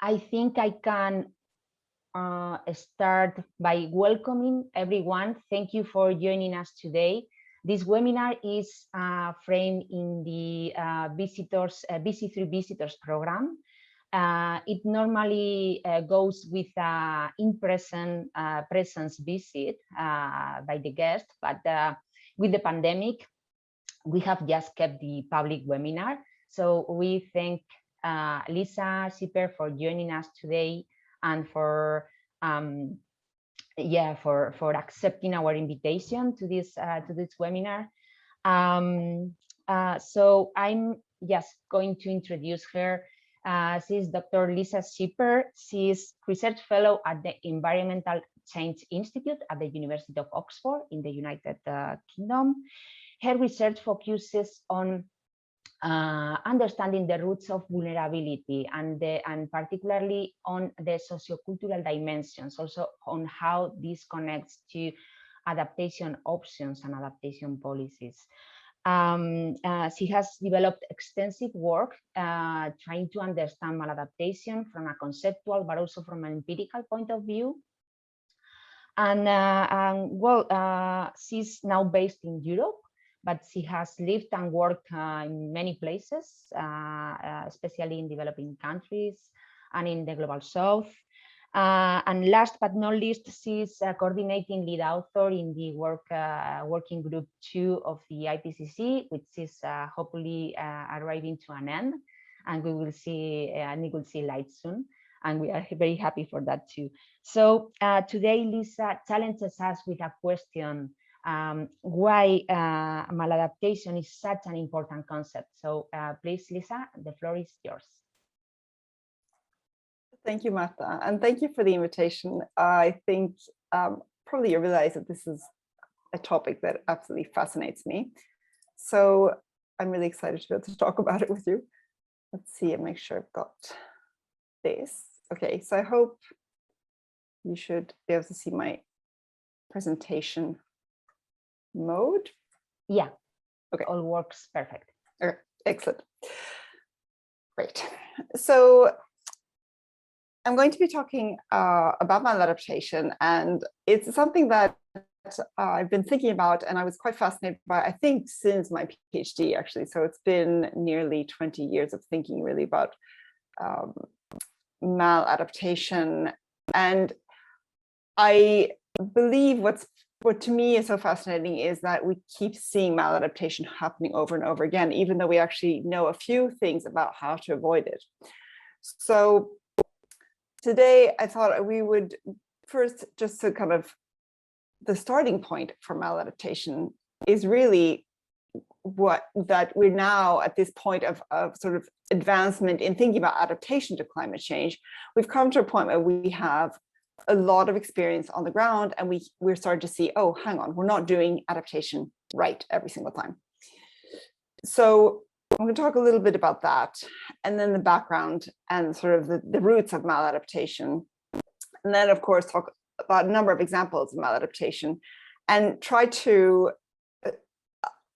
I think I can start by welcoming everyone. Thank you for joining us today. This webinar is framed in the VC3 Visitors program. It normally goes with an in-person presence visit by the guest, but with the pandemic, we have just kept the public webinar. So we thank Lisa Schipper for joining us today and for for accepting our invitation to this webinar. So I'm just going to introduce her. She's Dr. Lisa Schipper. She's research fellow at the Environmental Change Institute at the University of Oxford in the United Kingdom. Her research focuses on understanding the roots of vulnerability and particularly on the sociocultural dimensions, also on how this connects to adaptation options and adaptation policies. She has developed extensive work trying to understand maladaptation from a conceptual but also from an empirical point of view. And she's now based in Europe, but she has lived and worked in many places, especially in developing countries and in the global south. And last but not least, she's coordinating lead author in the working group 2 of the IPCC, which is hopefully arriving to an end, and we will see light soon. And we are very happy for that too. So today, Lisa challenges us with a question: why maladaptation is such an important concept. So please, Lisa, the floor is yours. Thank you, Marta, and thank you for the invitation. I think probably you realize that this is a topic that absolutely fascinates me. So I'm really excited to be able to talk about it with you. Let's see and make sure I've got this. Okay, so I hope you should be able to see my presentation mode. Yeah, okay, all works perfect. Okay, excellent. Great. So I'm going to be talking about maladaptation, and it's something that I've been thinking about, and I was quite fascinated by, I think, since my PhD, actually. So it's been nearly 20 years of thinking really about maladaptation. And I believe what to me is so fascinating is that we keep seeing maladaptation happening over and over again, even though we actually know a few things about how to avoid it. So today I thought we would first, just to kind of, the starting point for maladaptation is really that we're now at this point of sort of advancement in thinking about adaptation to climate change. We've come to a point where we have a lot of experience on the ground, and we're starting to see, oh, hang on, we're not doing adaptation right every single time. So I'm going to talk a little bit about that, and then the background and sort of the roots of maladaptation. And then, of course, talk about a number of examples of maladaptation and try to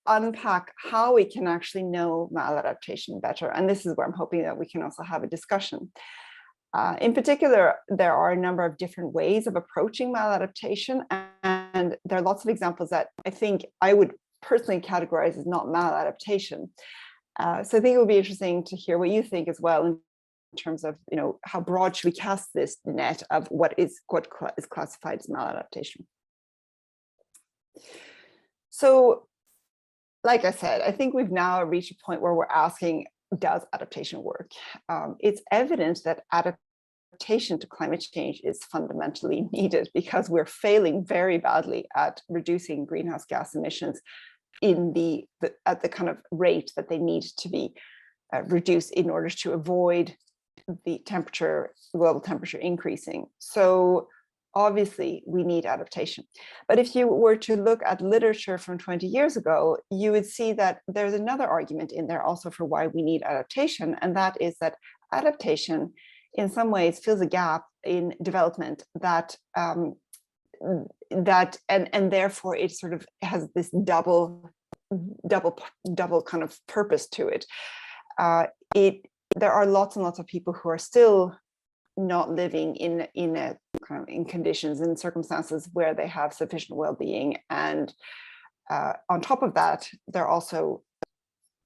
unpack how we can actually know maladaptation better. And this is where I'm hoping that we can also have a discussion. In particular, there are a number of different ways of approaching maladaptation, and there are lots of examples that I think I would personally categorize as not maladaptation. So I think it would be interesting to hear what you think as well in terms of, you know, how broad should we cast this net of what is classified as maladaptation. So, like I said, I think we've now reached a point where we're asking, does adaptation work? It's evident that adaptation to climate change is fundamentally needed because we're failing very badly at reducing greenhouse gas emissions at the kind of rate that they need to be reduced in order to avoid the global temperature increasing. So obviously we need adaptation. But if you were to look at literature from 20 years ago, you would see that there's another argument in there also for why we need adaptation, and that is that adaptation in some ways fills a gap in development that and therefore it sort of has this double kind of purpose to it. There are lots and lots of people who are still not living in a kind of in conditions and circumstances where they have sufficient well-being. And on top of that, they're also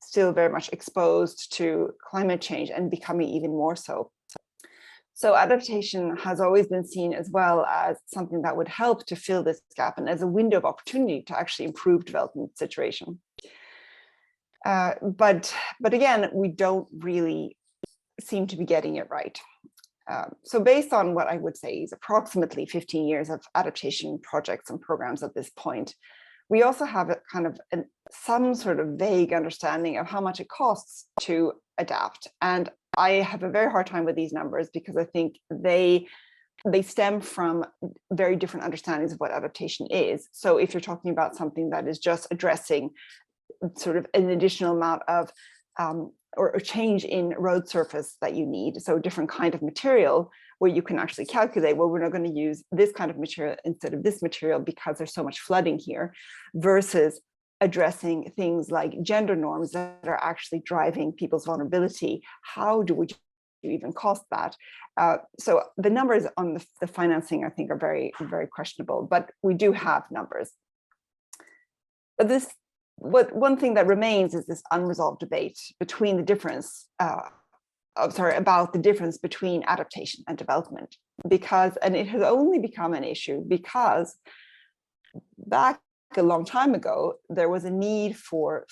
still very much exposed to climate change and becoming even more so. So adaptation has always been seen as well as something that would help to fill this gap and as a window of opportunity to actually improve development situation. But again, we don't really seem to be getting it right. So based on what I would say is approximately 15 years of adaptation projects and programs at this point, we also have a kind of some sort of vague understanding of how much it costs to adapt. And I have a very hard time with these numbers because I think they stem from very different understandings of what adaptation is. So if you're talking about something that is just addressing sort of an additional amount of or a change in road surface that you need, so a different kind of material where you can actually calculate, well, we're not going to use this kind of material instead of this material because there's so much flooding here, versus addressing things like gender norms that are actually driving people's vulnerability. How do we even cost that? So the numbers on the financing, I think, are very, very questionable, but we do have numbers. But one thing that remains is this unresolved debate between the difference, about the difference between adaptation and development, and it has only become an issue because back a long time ago, there was a need for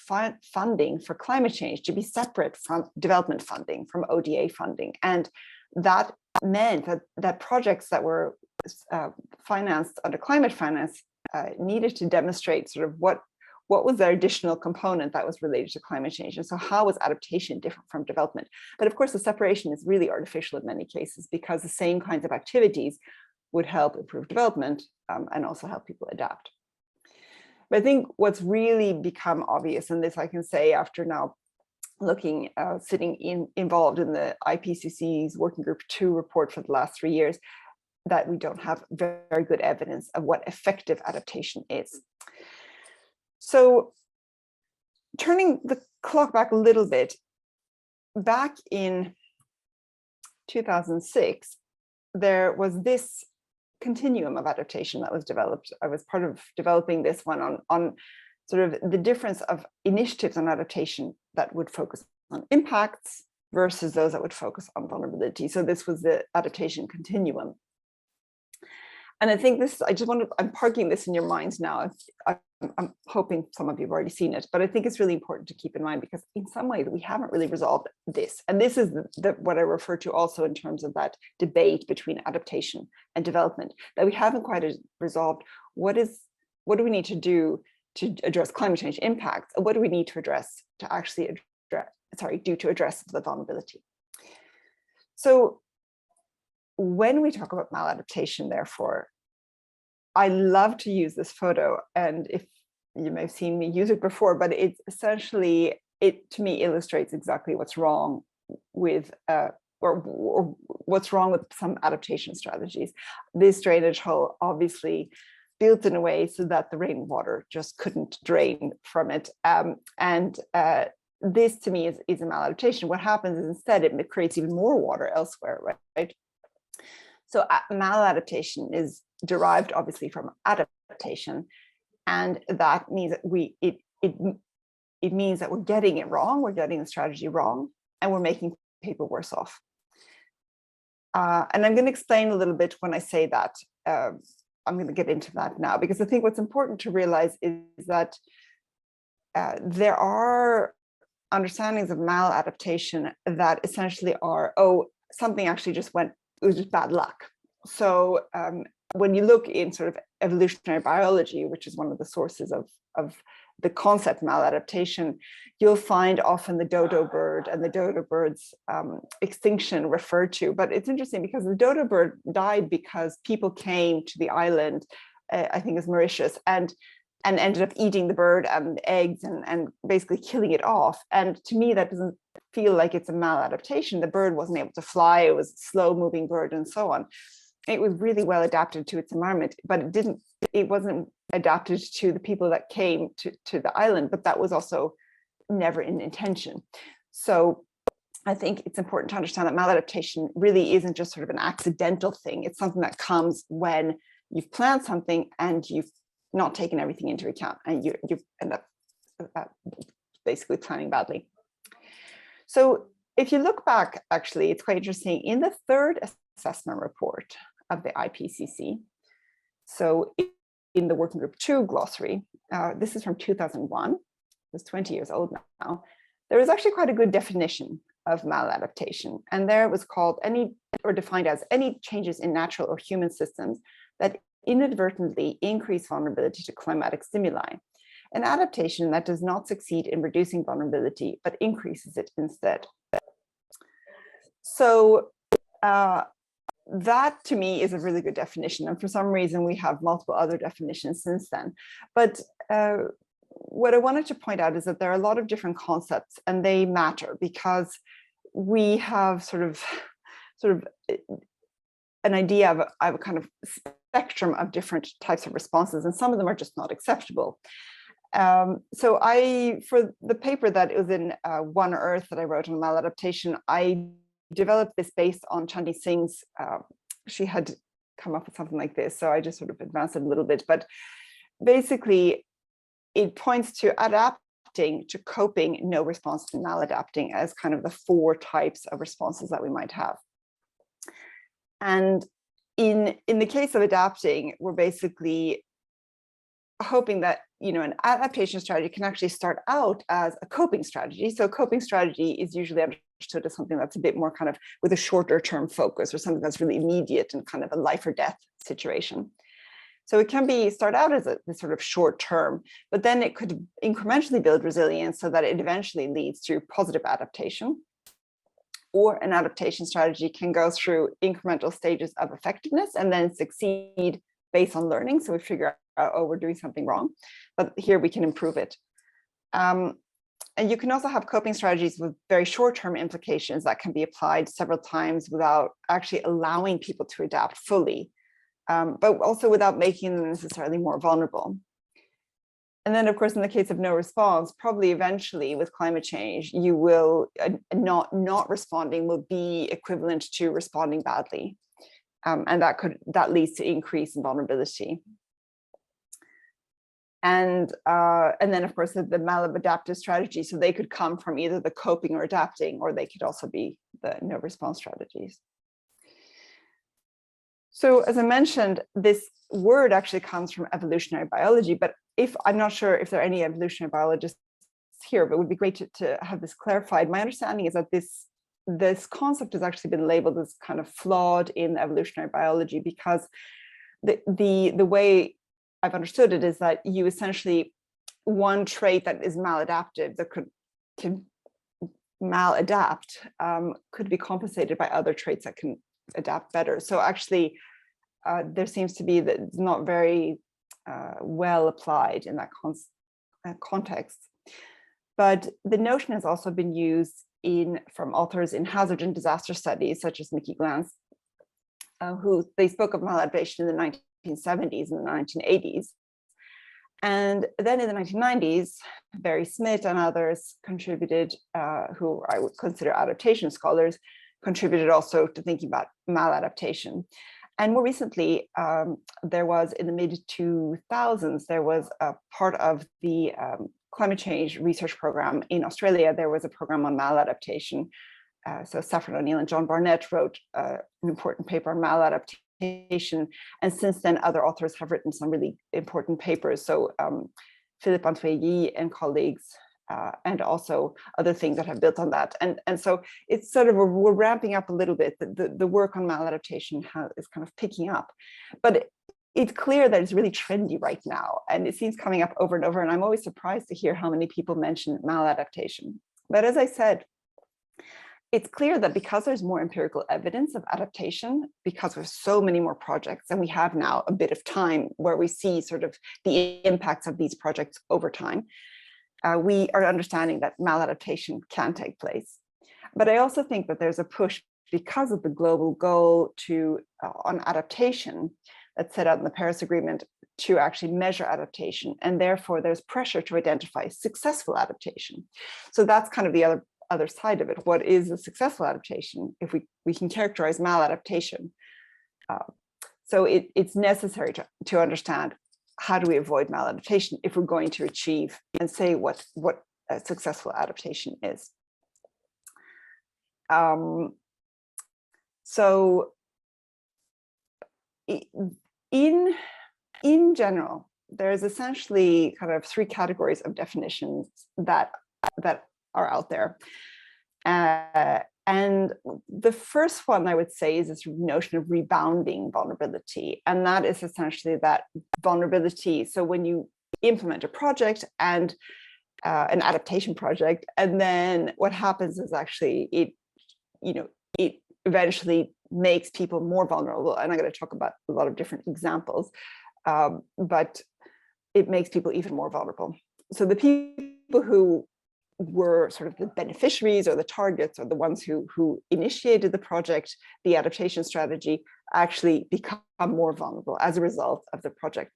funding for climate change to be separate from development funding, from ODA funding. And that meant that projects that were financed under climate finance needed to demonstrate sort of what was their additional component that was related to climate change. And so how was adaptation different from development? But of course, the separation is really artificial in many cases because the same kinds of activities would help improve development and also help people adapt. But I think what's really become obvious, and this I can say after now looking, involved in the IPCC's Working Group 2 report for the last 3 years, that we don't have very good evidence of what effective adaptation is. So turning the clock back a little bit, back in 2006, there was this continuum of adaptation that was developed. I was part of developing this one on sort of the difference of initiatives on adaptation that would focus on impacts versus those that would focus on vulnerability. So this was the adaptation continuum. And I think I'm parking this in your minds now. I'm hoping some of you have already seen it, but I think it's really important to keep in mind because in some ways we haven't really resolved this. And this is what I refer to also in terms of that debate between adaptation and development, that we haven't quite resolved what do we need to do to address climate change impacts? What do we need to address to actually address the vulnerability? So when we talk about maladaptation, therefore, I love to use this photo, and if you may have seen me use it before, but it's essentially, it to me illustrates exactly what's wrong with or what's wrong with some adaptation strategies. This drainage hole obviously built in a way so that the rainwater just couldn't drain from it, this to me is a maladaptation. What happens is instead it creates even more water elsewhere, right? So maladaptation is derived obviously from adaptation, and that means that it means that we're getting it wrong, we're getting the strategy wrong, and we're making people worse off. And I'm going to explain a little bit when I say that. I'm going to get into that now, because I think what's important to realize is that there are understandings of maladaptation that essentially are, something actually just it was just bad luck. So when you look in sort of evolutionary biology, which is one of the sources of the concept maladaptation, you'll find often the dodo bird and the dodo bird's extinction referred to. But it's interesting because the dodo bird died because people came to the island, I think it's Mauritius, and ended up eating the bird and the eggs and basically killing it off. And to me, that doesn't feel like it's a maladaptation. The bird wasn't able to fly, it was a slow moving bird and so on. It was really well adapted to its environment, but it wasn't adapted to the people that came to the island, but that was also never in intention. So I think it's important to understand that maladaptation really isn't just sort of an accidental thing. It's something that comes when you've planned something and you've not taken everything into account, and you end up basically planning badly. So if you look back, actually, it's quite interesting. In the third assessment report of the IPCC, so in the Working Group 2 glossary, this is from 2001, it's 20 years old now, there was actually quite a good definition of maladaptation. And there it was called defined as any changes in natural or human systems that inadvertently increase vulnerability to climatic stimuli. An adaptation that does not succeed in reducing vulnerability, but increases it instead. So that to me is a really good definition. And for some reason, we have multiple other definitions since then. But what I wanted to point out is that there are a lot of different concepts, and they matter because we have sort of an idea of a kind of spectrum of different types of responses, and some of them are just not acceptable. So for the paper that was in One Earth that I wrote on maladaptation, I developed this based on Chandi Singh's, she had come up with something like this, so I just sort of advanced it a little bit, but basically it points to adapting, to coping, no response, to maladapting as kind of the 4 types of responses that we might have. And in the case of adapting, we're basically hoping that, you know, an adaptation strategy can actually start out as a coping strategy. So a coping strategy is usually understood as something that's a bit more kind of with a shorter term focus, or something that's really immediate and kind of a life or death situation. So it can start out as this sort of short term, but then it could incrementally build resilience so that it eventually leads to positive adaptation. Or an adaptation strategy can go through incremental stages of effectiveness and then succeed based on learning. So we figure out, oh, we're doing something wrong, but here we can improve it. And you can also have coping strategies with very short-term implications that can be applied several times without actually allowing people to adapt fully, but also without making them necessarily more vulnerable. And then, of course, in the case of no response, probably eventually with climate change, you will not responding will be equivalent to responding badly, and that leads to increase in vulnerability. And then, of course, the maladaptive strategy. So they could come from either the coping or adapting, or they could also be the no response strategies. So as I mentioned, this word actually comes from evolutionary biology, but I'm not sure if there are any evolutionary biologists here, but it would be great to have this clarified. My understanding is that this concept has actually been labeled as kind of flawed in evolutionary biology, because the way I've understood it is that you essentially, one trait that is maladaptive, that can maladapt, could be compensated by other traits that can adapt better. So actually, there seems to be that it's not very well applied in that context. But the notion has also been used from authors in hazard and disaster studies, such as Mickey Glantz, who they spoke of maladaptation in the 1970s and the 1980s. And then in the 1990s, Barry Smith and others contributed, who I would consider adaptation scholars, contributed also to thinking about maladaptation. And more recently, there was in the mid-2000s, there was a part of the climate change research program in Australia. There was a program on maladaptation. So Saffron O'Neill and John Barnett wrote an important paper on maladaptation. And since then, other authors have written some really important papers. So Philippe Antouilly and colleagues, and also other things that have built on that. And so it's sort of, we're ramping up a little bit. The work on maladaptation is kind of picking up. But it's clear that it's really trendy right now. And it seems coming up over and over. And I'm always surprised to hear how many people mention maladaptation. But as I said, it's clear that because there's more empirical evidence of adaptation, because there's so many more projects, and we have now a bit of time where we see sort of the impacts of these projects over time, we are understanding that maladaptation can take place. But I also think that there's a push because of the global goal on adaptation that's set out in the Paris Agreement to actually measure adaptation. And therefore there's pressure to identify successful adaptation. So that's kind of the other side of it. What is a successful adaptation? If we can characterize maladaptation. So it's necessary to understand how do we avoid maladaptation if we're going to achieve and say what a successful adaptation is. So in general, there's essentially kind of three categories of definitions that are out there. And the first one I would say is this notion of rebounding vulnerability. And that is essentially that vulnerability. So when you implement a project and an adaptation project, and then what happens is actually it eventually makes people more vulnerable. And I'm going to talk about a lot of different examples, but it makes people even more vulnerable. So the people who were sort of the beneficiaries or the targets or the ones who initiated the project, the adaptation strategy, actually become more vulnerable as a result of the project.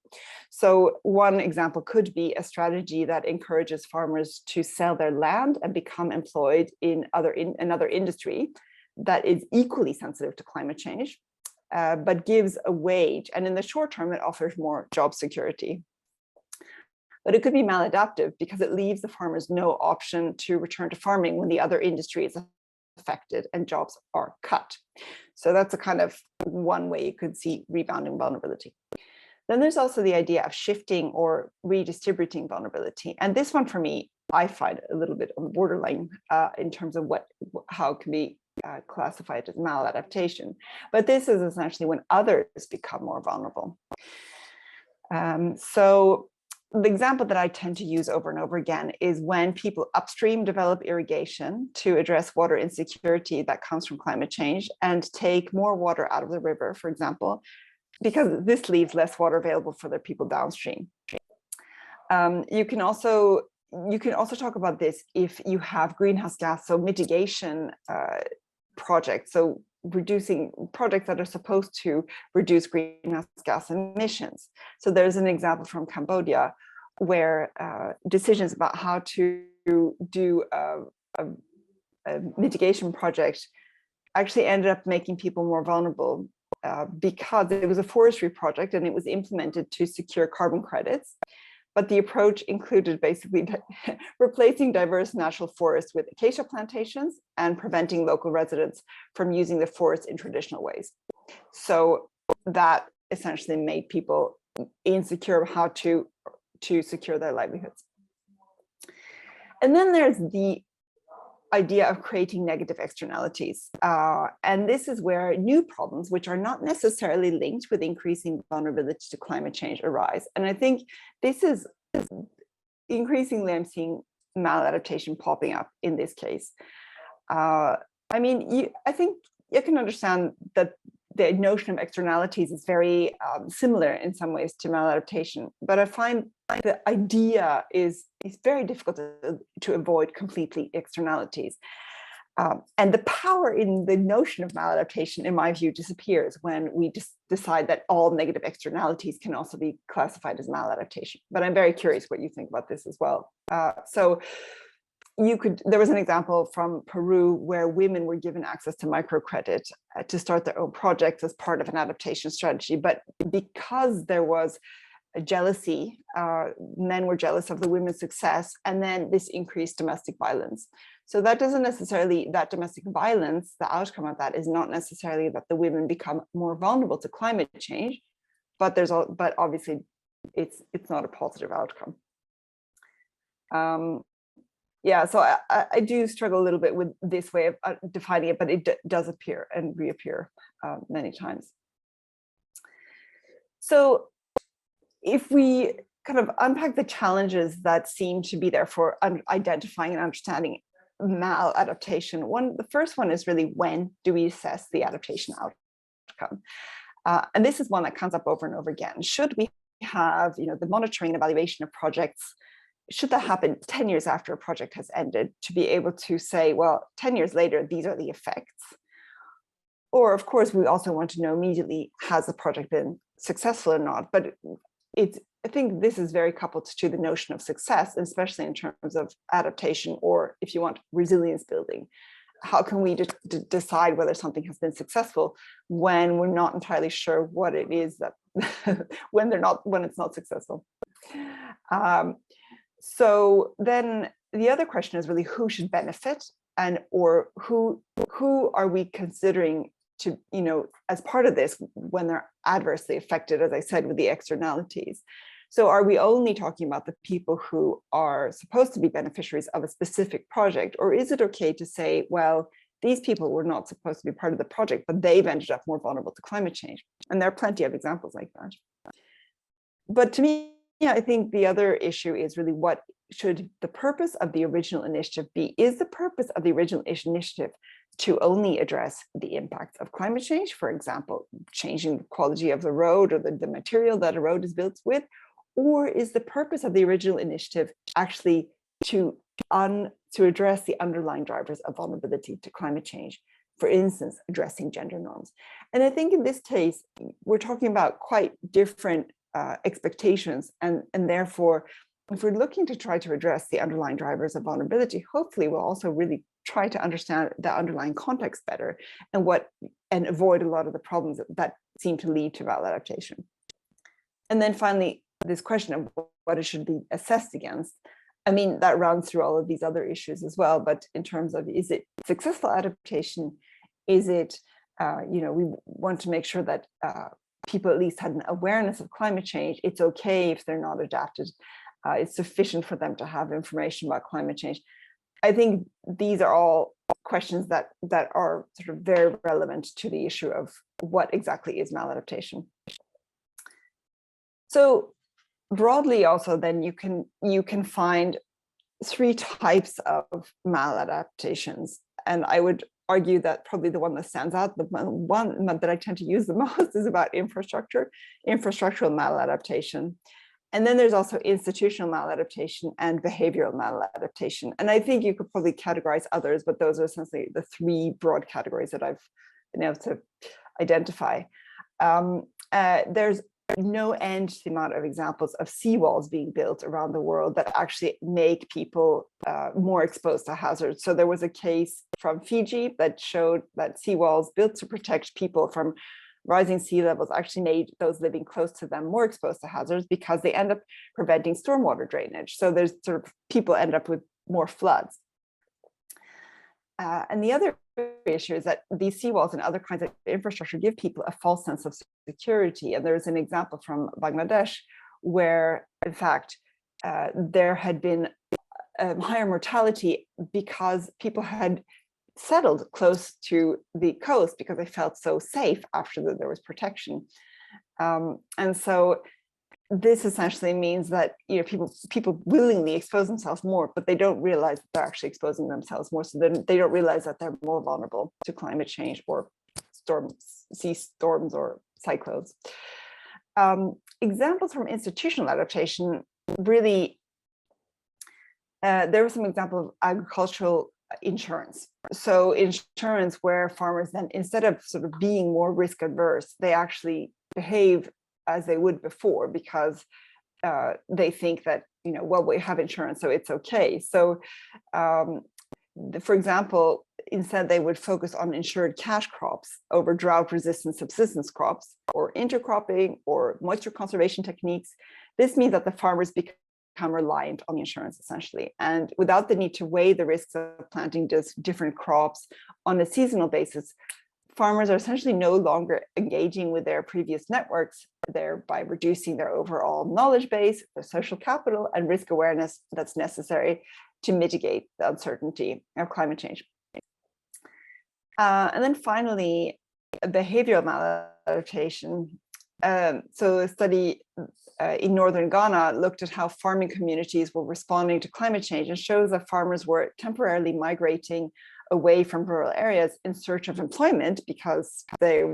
So one example could be a strategy that encourages farmers to sell their land and become employed in another industry that is equally sensitive to climate change, but gives a wage. And in the short term, it offers more job security. But it could be maladaptive because it leaves the farmers no option to return to farming when the other industry is affected and jobs are cut. So that's a kind of one way you could see rebounding vulnerability. Then there's also the idea of shifting or redistributing vulnerability. And this one for me, I find a little bit on the borderline in terms of how it can be classified as maladaptation. But this is essentially when others become more vulnerable. So the example that I tend to use over and over again is when people upstream develop irrigation to address water insecurity that comes from climate change and take more water out of the river, for example, because this leaves less water available for the people downstream. You can also talk about this if you have greenhouse gas, so mitigation projects, so reducing projects that are supposed to reduce greenhouse gas emissions. So there's an example from Cambodia where decisions about how to do a mitigation project actually ended up making people more vulnerable because it was a forestry project and it was implemented to secure carbon credits. But the approach included basically replacing diverse natural forests with acacia plantations and preventing local residents from using the forest in traditional ways. So that essentially made people insecure how to secure their livelihoods. And then there's the idea of creating negative externalities. And this is where new problems, which are not necessarily linked with increasing vulnerability to climate change, arise. And I think this is increasingly, I'm seeing maladaptation popping up in this case. I think you can understand that the notion of externalities is very similar in some ways to maladaptation, but I find the idea is very difficult to avoid completely externalities. And the power in the notion of maladaptation, in my view, disappears when we just decide that all negative externalities can also be classified as maladaptation. But I'm very curious what you think about this as well. There was an example from Peru where women were given access to microcredit to start their own projects as part of an adaptation strategy. But because there was a jealousy, men were jealous of the women's success, and then this increased domestic violence. So that doesn't necessarily, that domestic violence, the outcome of that is not necessarily that the women become more vulnerable to climate change, but obviously it's not a positive outcome. Yeah, so I do struggle a little bit with this way of defining it, but it does appear and reappear many times. So if we kind of unpack the challenges that seem to be there for identifying and understanding maladaptation, the first one is really, when do we assess the adaptation outcome? And this is one that comes up over and over again. Should we have, the monitoring and evaluation of projects, should that happen 10 years after a project has ended, to be able to say, well, 10 years later, these are the effects? Or of course, we also want to know immediately, has the project been successful or not? But it's I think this is very coupled to the notion of success, especially in terms of adaptation, or if you want, resilience building. How can we decide whether something has been successful when we're not entirely sure what it is that when it's not successful? So then the other question is really who should benefit, and or who are we considering to, as part of this when they're adversely affected, as I said, with the externalities. So are we only talking about the people who are supposed to be beneficiaries of a specific project, or is it okay to say, well, these people were not supposed to be part of the project, but they've ended up more vulnerable to climate change? And there are plenty of examples like that. But to me, I think the other issue is really what should the purpose of the original initiative be? Is the purpose of the original initiative to only address the impacts of climate change, for example, changing the quality of the road or the material that a road is built with? Or is the purpose of the original initiative actually to address the underlying drivers of vulnerability to climate change? For instance, addressing gender norms. And I think in this case, we're talking about quite different expectations. And therefore, if we're looking to try to address the underlying drivers of vulnerability, hopefully we'll also really try to understand the underlying context better and avoid a lot of the problems that seem to lead to maladaptation. And then finally, this question of what it should be assessed against. I mean, that runs through all of these other issues as well, but in terms of, is it successful adaptation? Is it, we want to make sure that people at least had an awareness of climate change. It's okay if they're not adapted. It's sufficient for them to have information about climate change. I think these are all questions that are sort of very relevant to the issue of what exactly is maladaptation. So broadly also, then you can find three types of maladaptations. And I would argue that probably the one that stands out, the one that I tend to use the most, is about infrastructural maladaptation. And then there's also institutional maladaptation and behavioral maladaptation. And I think you could probably categorize others, but those are essentially the three broad categories that I've been able to identify. There's no end to the amount of examples of seawalls being built around the world that actually make people more exposed to hazards. So there was a case from Fiji that showed that seawalls built to protect people from rising sea levels actually made those living close to them more exposed to hazards because they end up preventing stormwater drainage. So there's sort of people end up with more floods. And the other issue is that these seawalls and other kinds of infrastructure give people a false sense of security. And there's an example from Bangladesh where, in fact, there had been higher mortality because people had settled close to the coast because they felt so safe after there was protection. And so this essentially means that people willingly expose themselves more, but they don't realize that they're actually exposing themselves more. So they don't realize that they're more vulnerable to climate change or sea storms or cyclones. Examples from institutional adaptation, really, there were some examples of agricultural insurance. So insurance where farmers then, instead of sort of being more risk adverse, they actually behave as they would before because they think that, well, we have insurance, so it's okay. So for example, instead they would focus on insured cash crops over drought resistant subsistence crops or intercropping or moisture conservation techniques. This means that the farmers become reliant on the insurance essentially, and without the need to weigh the risks of planting just different crops on a seasonal basis, farmers are essentially no longer engaging with their previous networks, thereby reducing their overall knowledge base, their social capital, and risk awareness that's necessary to mitigate the uncertainty of climate change. And then finally, behavioral maladaptation. So a study in northern Ghana looked at how farming communities were responding to climate change and shows that farmers were temporarily migrating away from rural areas in search of employment because they're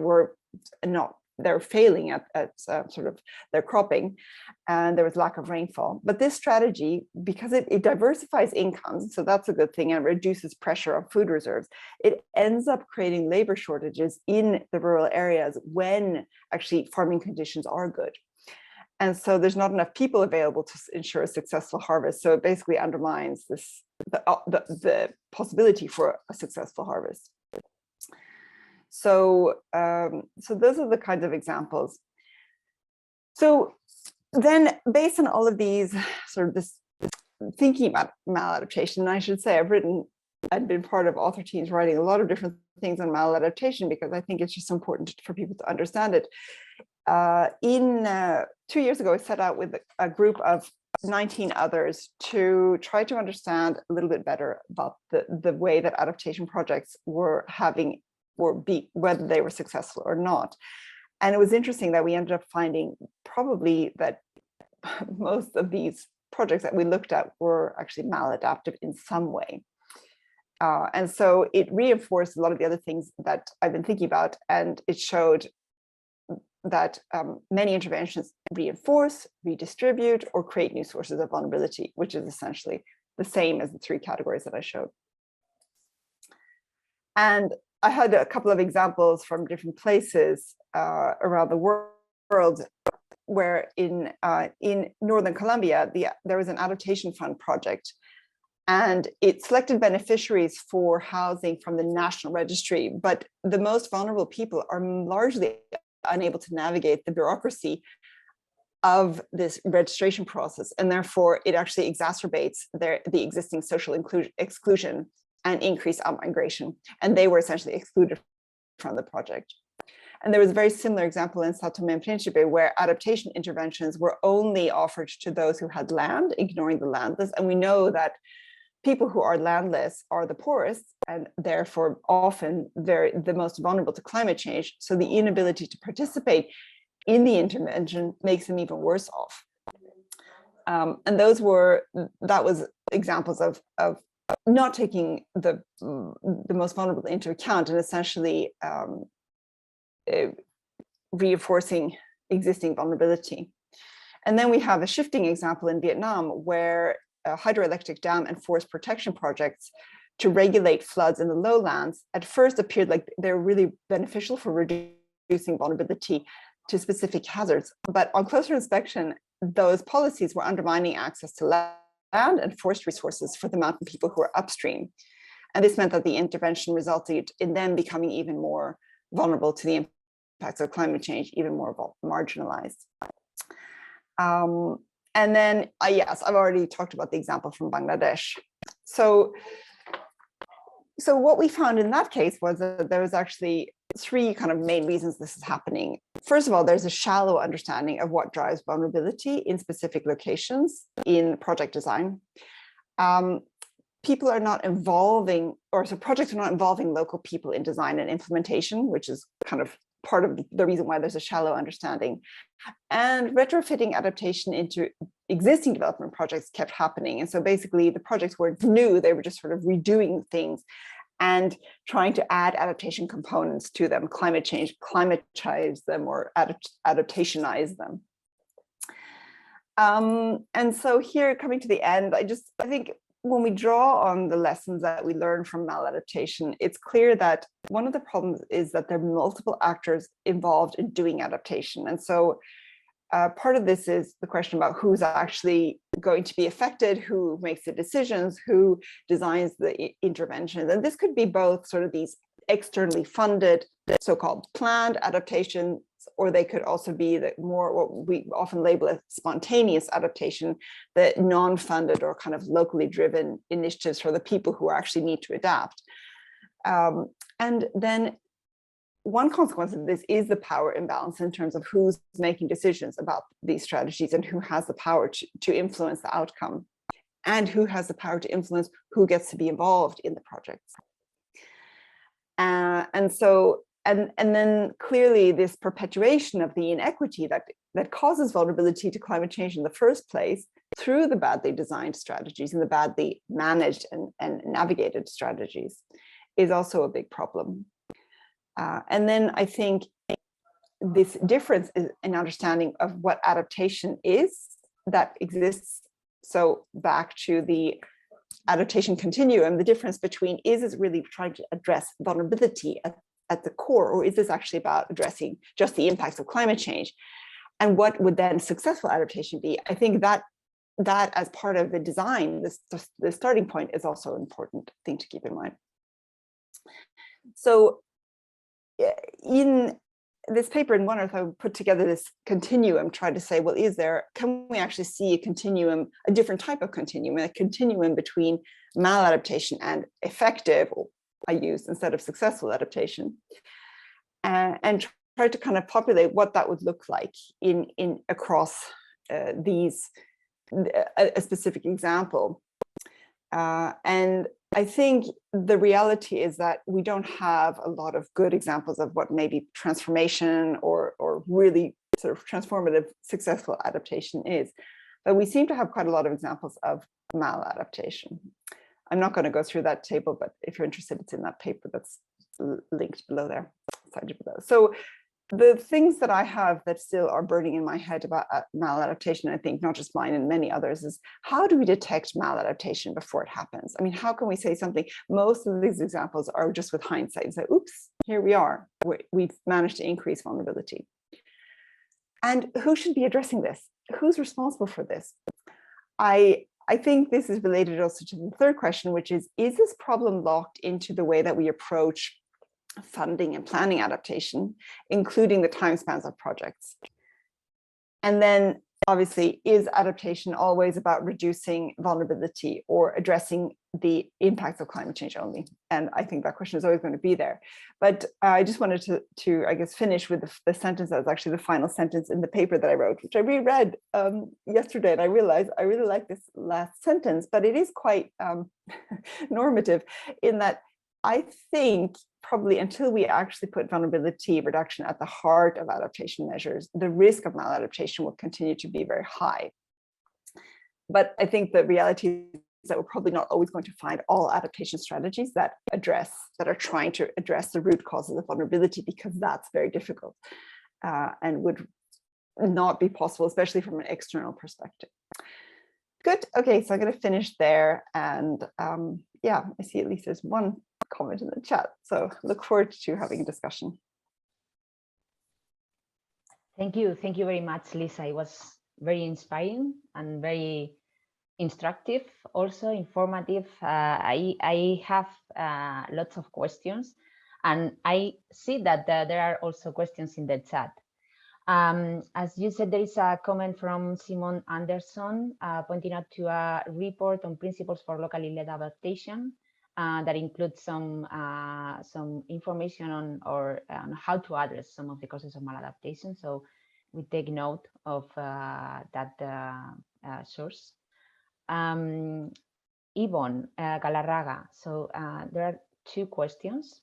failing at sort of their cropping and there was lack of rainfall. But this strategy, because it diversifies incomes, so that's a good thing, and reduces pressure on food reserves, it ends up creating labor shortages in the rural areas when actually farming conditions are good. And so there's not enough people available to ensure a successful harvest. So it basically undermines the possibility for a successful harvest. So, so those are the kinds of examples. So then, based on all of these, sort of this thinking about maladaptation, and I should say I've been part of author teams writing a lot of different things on maladaptation, because I think it's just important for people to understand it. 2 years ago, I set out with a group of 19 others to try to understand a little bit better about the way that adaptation projects were whether they were successful or not. And it was interesting that we ended up finding probably that most of these projects that we looked at were actually maladaptive in some way. And so it reinforced a lot of the other things that I've been thinking about, and it showed that many interventions reinforce, redistribute, or create new sources of vulnerability, which is essentially the same as the three categories that I showed. And I had a couple of examples from different places around the world, where in Northern Colombia, there was an adaptation fund project, and it selected beneficiaries for housing from the national registry, but the most vulnerable people are largely unable to navigate the bureaucracy of this registration process, and therefore it actually exacerbates the existing social exclusion and increase migration, and they were essentially excluded from the project. And there was a very similar example in Sao Tome and Principe, where adaptation interventions were only offered to those who had land, ignoring the landless. And we know that people who are landless are the poorest, and therefore often the most vulnerable to climate change. So the inability to participate in the intervention makes them even worse off. And that was examples of not taking the most vulnerable into account, and essentially reinforcing existing vulnerability. And then we have a shifting example in Vietnam, where hydroelectric dam and forest protection projects to regulate floods in the lowlands at first appeared like they were really beneficial for reducing vulnerability to specific hazards. But on closer inspection, those policies were undermining access to land and forest resources for the mountain people who are upstream. And this meant that the intervention resulted in them becoming even more vulnerable to the impacts of climate change, even more marginalized. And then, yes, I've already talked about the example from Bangladesh. So what we found in that case was that there was actually three kind of main reasons this is happening. First of all, there's a shallow understanding of what drives vulnerability in specific locations in project design. Projects are not involving local people in design and implementation, which is kind of part of the reason why there's a shallow understanding. And retrofitting adaptation into existing development projects kept happening. And so basically the projects weren't new, they were just sort of redoing things and trying to add adaptation components to them, climatize them, or adaptationize them. And so here, coming to the end, I think when we draw on the lessons that we learn from maladaptation, it's clear that one of the problems is that there are multiple actors involved in doing adaptation. And so part of this is the question about who's actually going to be affected, who makes the decisions, who designs the interventions. And this could be both sort of these externally funded, so-called planned adaptations, or they could also be the more what we often label as spontaneous adaptation, the non-funded or kind of locally driven initiatives for the people who actually need to adapt. And then one consequence of this is the power imbalance in terms of who's making decisions about these strategies and who has the power to influence the outcome, and who has the power to influence who gets to be involved in the projects. And then clearly this perpetuation of the inequity that causes vulnerability to climate change in the first place through the badly designed strategies and the badly managed and navigated strategies is also a big problem. And then I think this difference is an understanding of what adaptation is that exists. So back to the adaptation continuum, the difference between is it really trying to address vulnerability at the core, or is this actually about addressing just the impacts of climate change? And what would then successful adaptation be? I think that as part of the design, the starting point is also an important thing to keep in mind. So in this paper in One Earth, I put together this continuum, tried to say, well, can we actually see a continuum, a different type of continuum, a continuum between maladaptation and effective, I used instead of successful adaptation, and tried to kind of populate what that would look like in across these, a specific example. And I think the reality is that we don't have a lot of good examples of what maybe transformation or really sort of transformative successful adaptation is. But we seem to have quite a lot of examples of maladaptation. I'm not going to go through that table, but if you're interested, it's in that paper that's linked below there. So the things that I have that still are burning in my head about maladaptation, I think not just mine and many others, is how do we detect maladaptation before it happens? I mean, how can we say something? Most of these examples are just with hindsight and say, oops, here we are. We've managed to increase vulnerability. And who should be addressing this? Who's responsible for this? I think this is related also to the third question, which is this problem locked into the way that we approach funding and planning adaptation, including the time spans of projects? And then obviously, is adaptation always about reducing vulnerability or addressing the impacts of climate change only? And I think that question is always going to be there. But I just wanted to I guess, finish with the sentence that was actually the final sentence in the paper that I wrote, which I reread yesterday, and I realized I really like this last sentence, but it is quite normative in that I think probably until we actually put vulnerability reduction at the heart of adaptation measures, the risk of maladaptation will continue to be very high. But I think the reality is that we're probably not always going to find all adaptation strategies that are trying to address the root causes of vulnerability, because that's very difficult and would not be possible, especially from an external perspective. Good. Okay, so I'm going to finish there. And yeah, I see at least there's one comment in the chat. So look forward to having a discussion. Thank you. Thank you very much, Lisa. It was very inspiring and very instructive, also informative. I have lots of questions, and I see that there are also questions in the chat. As you said, there is a comment from Simon Anderson pointing out to a report on principles for locally led adaptation that includes some information on how to address some of the causes of maladaptation. So we take note of that source. Yvonne Galarraga. So there are two questions.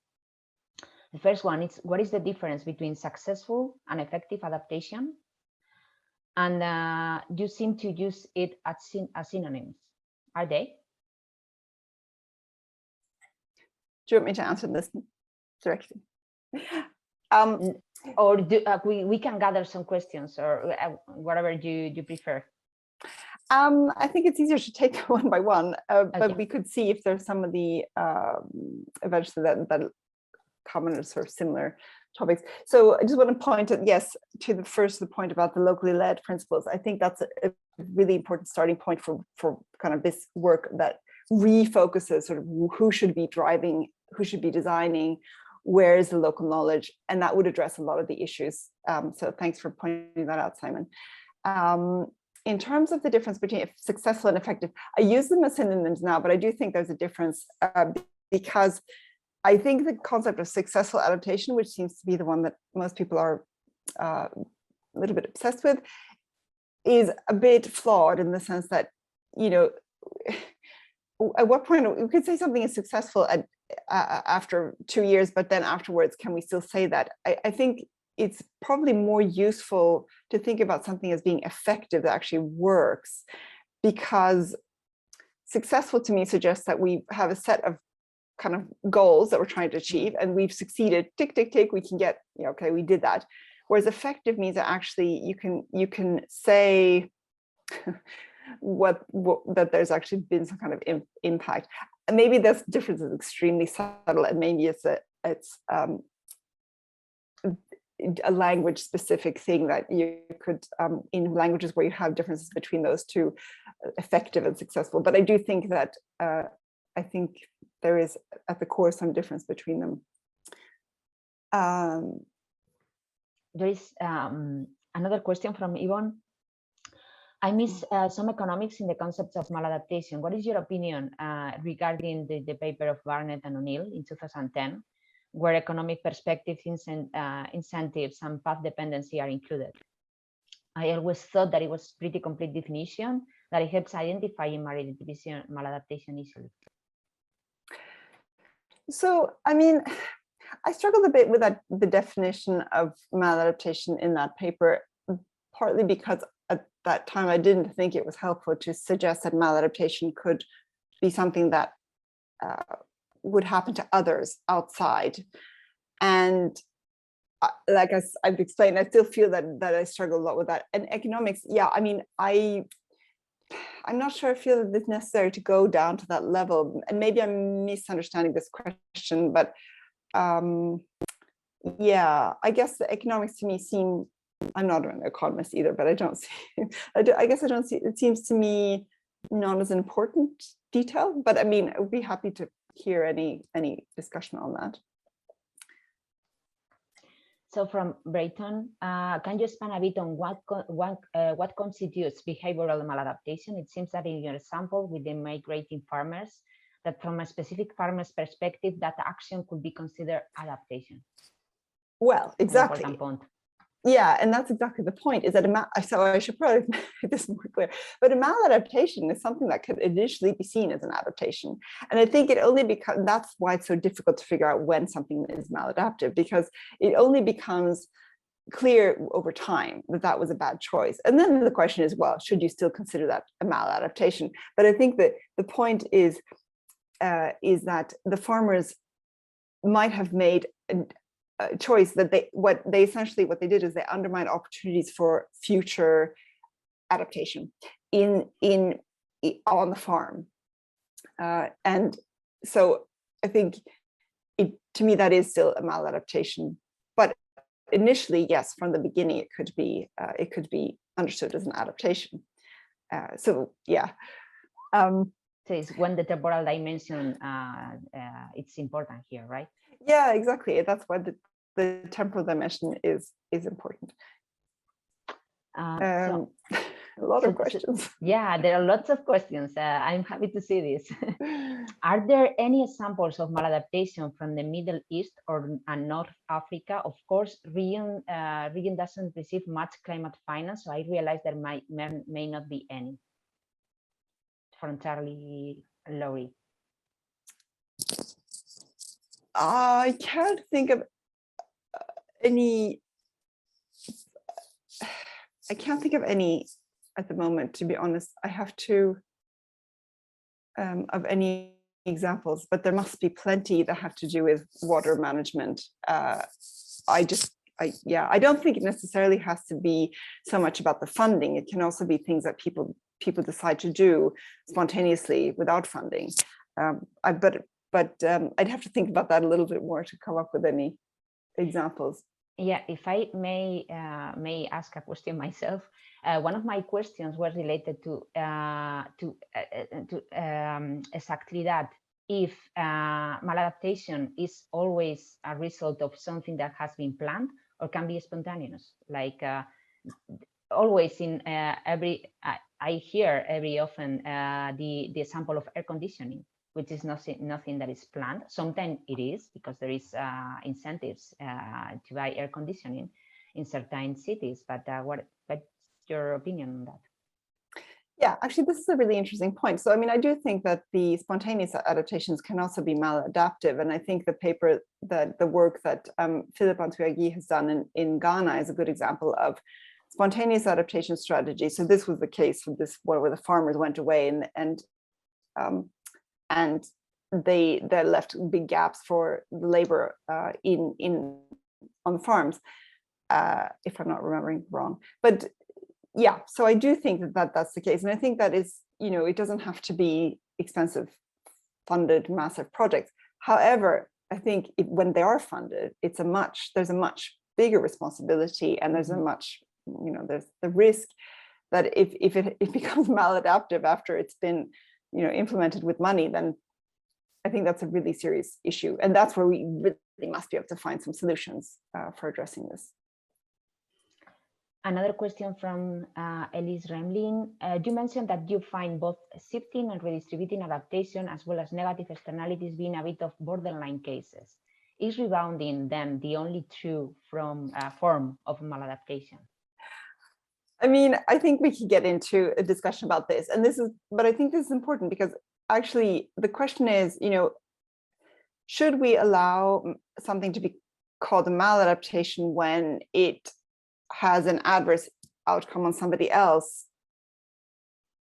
The first one is, what is the difference between successful and effective adaptation? And you seem to use it as synonyms. Are they? Do you want me to answer this directly? Or we can gather some questions, or whatever you prefer. I think it's easier to take one by one, Okay. but we could see if there's some of the eventually that common or sort of similar topics. So I just want to point at, yes, to the point about the locally led principles. I think that's a really important starting point for kind of this work that refocuses sort of who should be driving, who should be designing, where is the local knowledge, and that would address a lot of the issues. So thanks for pointing that out, Simon. In terms of the difference between successful and effective, I use them as synonyms now, but I do think there's a difference because I think the concept of successful adaptation, which seems to be the one that most people are a little bit obsessed with, is a bit flawed in the sense that, you know, at what point we could say something is successful after 2 years, but then afterwards, can we still say that? I think it's probably more useful to think about something as being effective that actually works, because successful to me suggests that we have a set of kind of goals that we're trying to achieve, and we've succeeded, tick, tick, tick, we can get, you know, okay, we did that. Whereas effective means that actually you can say what that there's actually been some kind of impact. And maybe this difference is extremely subtle, and maybe it's a language specific thing that you could, in languages where you have differences between those two, effective and successful. But I do think that I think there is at the core some difference between them. There is another question from Yvonne. I miss some economics in the concepts of maladaptation. What is your opinion regarding the paper of Barnett and O'Neill in 2010, where economic perspectives, incentives, and path dependency are included? I always thought that it was pretty complete definition, that it helps identifying maladaptation easily. So, I mean, I struggled a bit with the definition of maladaptation in that paper, partly because at that time I didn't think it was helpful to suggest that maladaptation could be something that would happen to others outside. And like I've explained, I still feel that I struggle a lot with that. And economics, yeah, I mean, I'm not sure I feel that it's necessary to go down to that level. And maybe I'm misunderstanding this question, but yeah, I guess the economics to me seem, I'm not an economist either, but I don't see, I guess I don't see, it seems to me not as important detail, but I mean, I would be happy to hear any discussion on that. So from Brayton, can you expand a bit on what constitutes behavioral maladaptation? It seems that in your example with the migrating farmers, that from a specific farmer's perspective, that action could be considered adaptation. Well, exactly. Yeah, and that's exactly the point, is that so I should probably make this more clear, but a maladaptation is something that could initially be seen as an adaptation. And I think it only becomes, that's why it's so difficult to figure out when something is maladaptive, because it only becomes clear over time that that was a bad choice. And then the question is, well, should you still consider that a maladaptation? But I think that the point is that the farmers might have made a choice that what they did is they undermined opportunities for future adaptation on the farm, and so I think to me that is still a maladaptation. But initially, yes, from the beginning, it could be understood as an adaptation. So yeah. So it's when the temporal dimension it's important here, right? Yeah, exactly. That's why the temporal dimension is important. A lot of questions. Yeah, there are lots of questions. I'm happy to see this. Are there any examples of maladaptation from the Middle East or North Africa? Of course, region doesn't receive much climate finance, so I realize there may not be any. From Charlie Lowry. I can't think of any. I can't think of any at the moment, to be honest. I have to of any examples, but there must be plenty that have to do with water management. I don't think it necessarily has to be so much about the funding. It can also be things that people decide to do spontaneously without funding. But I'd have to think about that a little bit more to come up with any examples. Yeah, if I may ask a question myself, one of my questions was related to exactly that. If maladaptation is always a result of something that has been planned or can be spontaneous, like always in I hear every often the example of air conditioning, which is nothing that is planned. Sometimes it is, because there is incentives to buy air conditioning in certain cities. But what's your opinion on that? Yeah, actually, this is a really interesting point. So, I mean, I do think that the spontaneous adaptations can also be maladaptive. And I think the work that Philippe Antuagui has done in Ghana is a good example of spontaneous adaptation strategy. So this was the case with this, where the farmers went away and they left big gaps for the labor on the farms, if I'm not remembering wrong. But yeah, so I do think that's the case. And I think that is, it doesn't have to be expensive, funded, massive projects. However, I think when they are funded, there's a much bigger responsibility, and there's a much, there's the risk that if it becomes maladaptive after it's been, implemented with money, then I think that's a really serious issue. And that's where we really must be able to find some solutions for addressing this. Another question from Elise Remlin. You mentioned that you find both shifting and redistributing adaptation as well as negative externalities being a bit of borderline cases. Is rebounding then the only true form of maladaptation? I mean, I think we could get into a discussion about this, but I think this is important because actually the question is, should we allow something to be called a maladaptation when it has an adverse outcome on somebody else?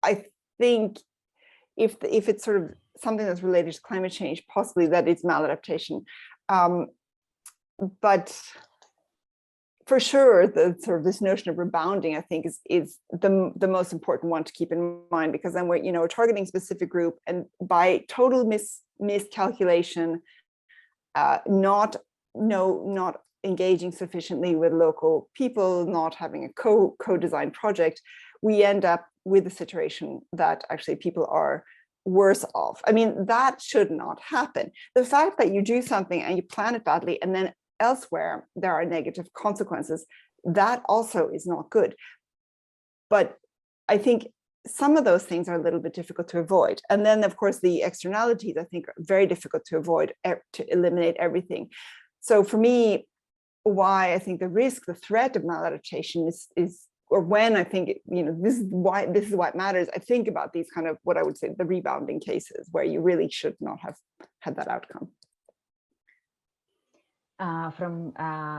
I think if it's sort of something that's related to climate change, possibly that is maladaptation. But for sure, the sort of this notion of rebounding, I think, is the most important one to keep in mind, because then we're targeting a specific group, and by total miscalculation, not engaging sufficiently with local people, not having a co-designed project, we end up with a situation that actually people are worse off. I mean, that should not happen. The fact that you do something and you plan it badly and then elsewhere there are negative consequences, that also is not good. But I think some of those things are a little bit difficult to avoid. And then, of course, the externalities, I think, are very difficult to avoid, to eliminate everything. So for me, why I think the threat of maladaptation is, or when I think, this is why it matters, I think about these kind of, what I would say, the rebounding cases where you really should not have had that outcome. From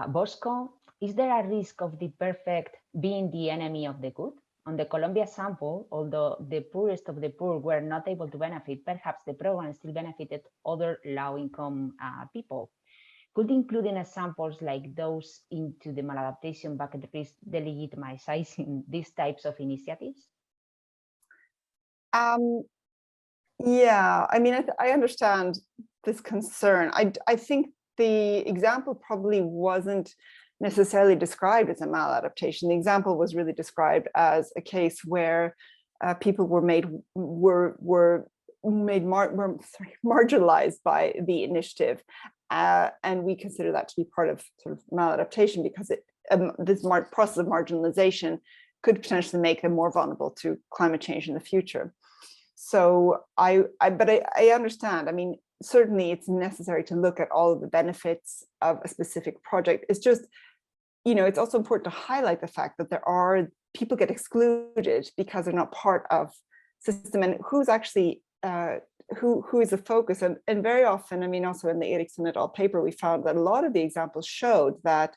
Bosco, is there a risk of the perfect being the enemy of the good? On the Colombia sample, although the poorest of the poor were not able to benefit, perhaps the program still benefited other low-income people. Could including examples like those into the maladaptation bucket risk delegitimizing these types of initiatives? Yeah, I mean, I understand this concern. I think the example probably wasn't necessarily described as a maladaptation. The example was really described as a case where people were marginalized by the initiative, and we consider that to be part of sort of maladaptation, because this process of marginalization could potentially make them more vulnerable to climate change in the future. So I understand. I mean, certainly it's necessary to look at all of the benefits of a specific project. It's just, it's also important to highlight the fact that there are people get excluded because they're not part of system, and who's actually who is the focus. And very often, I mean, also in the Eriksson et al. Paper, we found that a lot of the examples showed that